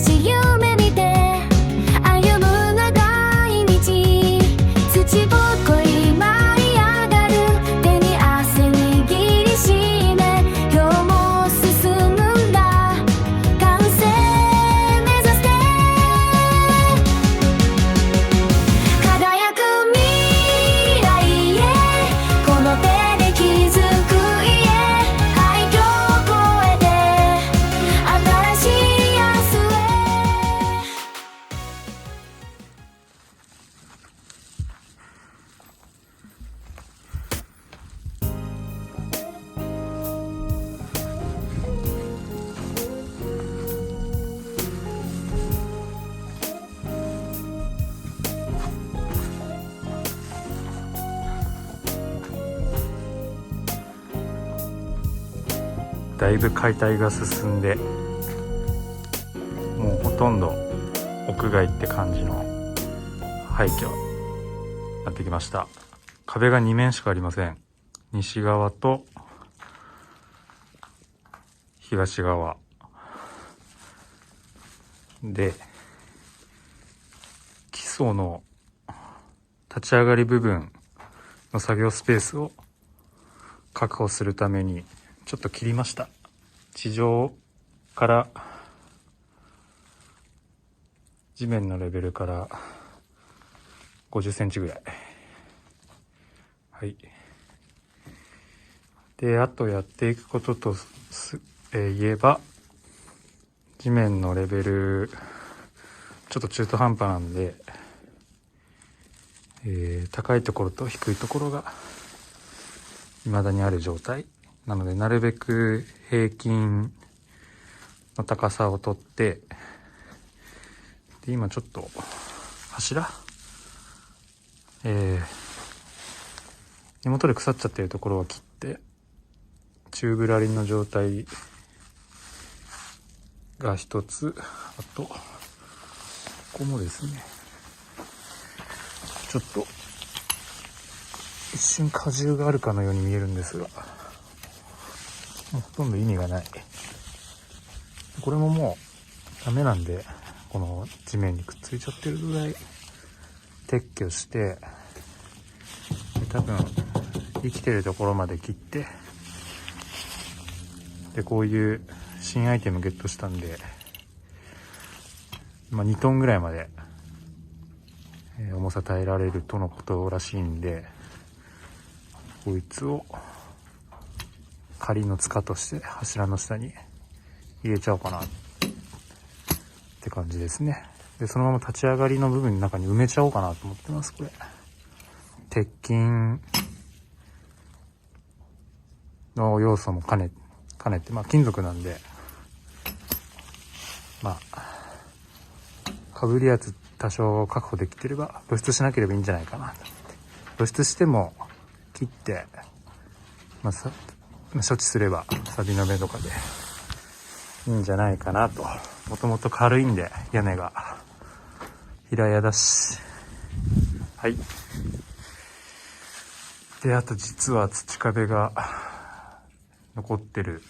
し夢見て歩む長い道、土ぼこり舞い上がる、手に汗握りしめ、今日も進むんだ、完成目指して輝く未来へ、この手で築く家、廃墟を越えて新しい明日へ。だいぶ解体が進んで、もうほとんど屋外って感じの廃墟になってきました。壁が2面しかありません。西側と東側で、基礎の立ち上がり部分の作業スペースを確保するためにちょっと切りました。地上から地面のレベルから50センチぐらい。はい。で、あとやっていくことと言えば、地面のレベルちょっと中途半端なんで、高いところと低いところが未だにある状態なので、なるべく平均の高さをとって、で今ちょっと柱、根元で腐っちゃってるところは切って、チューブラリンの状態が一つ、あとここもですね、ちょっと一瞬荷重があるかのように見えるんですが、もうほとんど意味がない。これももうダメなんで、この地面にくっついちゃってるぐらい撤去して、で多分生きてるところまで切って、でこういう新アイテムゲットしたんで、2トンぐらいまで、重さ耐えられるとのことらしいんで、こいつを仮の塚として柱の下に入れちゃおうかなって感じですね。でそのまま立ち上がりの部分の中に埋めちゃおうかなと思ってます。これ鉄筋の要素も兼ねて、金属なんで、かぶり圧多少確保できてれば、露出しなければいいんじゃないかなと思って。露出しても切って、処置すればサビの目とかでいいんじゃないかなと。もともと軽いんで、屋根が平屋だし。はい。であと実は土壁が残ってる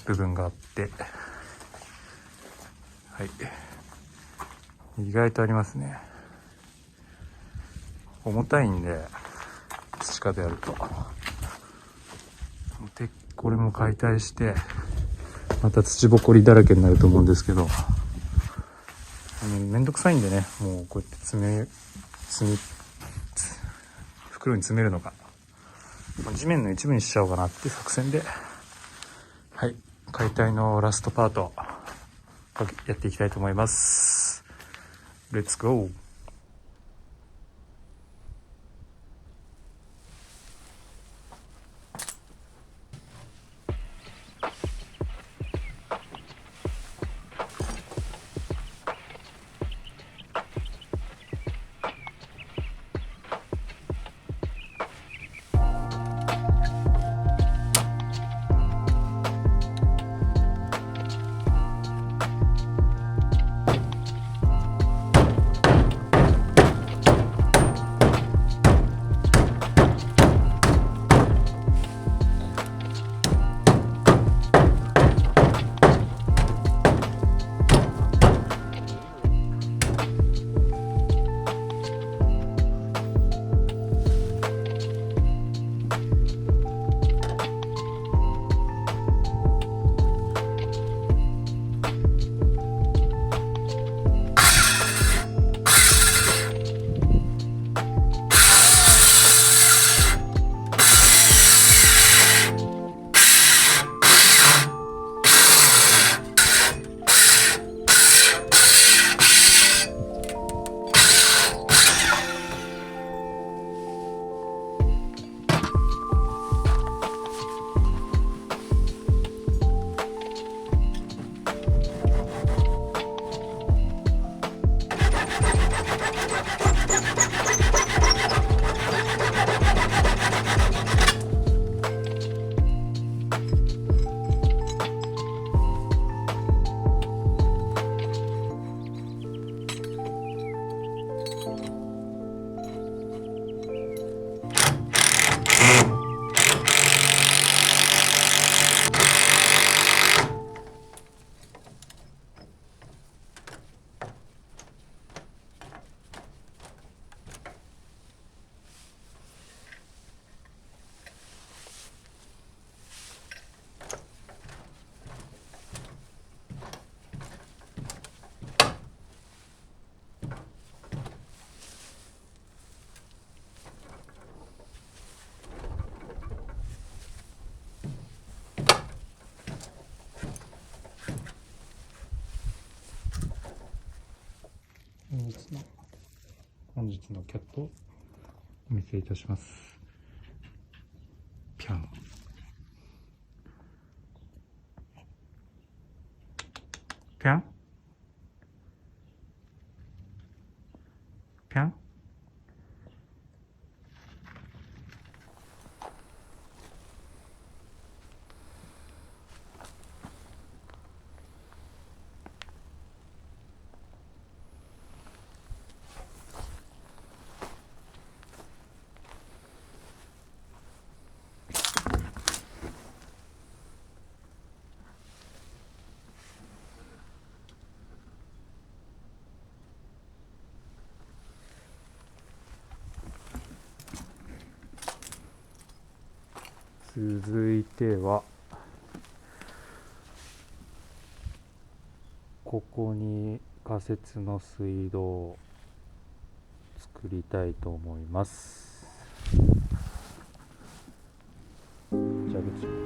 部分があって、はい、意外とありますね。重たいんで、土壁あると。でこれも解体してまた土ぼこりだらけになると思うんですけど、めんどくさいんでね、もうこうやって袋に詰めるのか、地面の一部にしちゃおうかなっていう作戦で、はい、解体のラストパートやっていきたいと思います。レッツゴー。本日のキャットをお見せいたします。ぴゃん。ぴゃんぴゃん。続いてはここに仮設の水道を作りたいと思います。蛇口。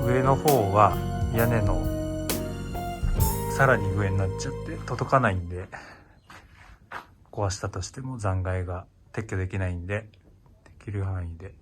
上の方は屋根のさらに上になっちゃって届かないんで、壊したとしても残骸が撤去できないんで、できる範囲で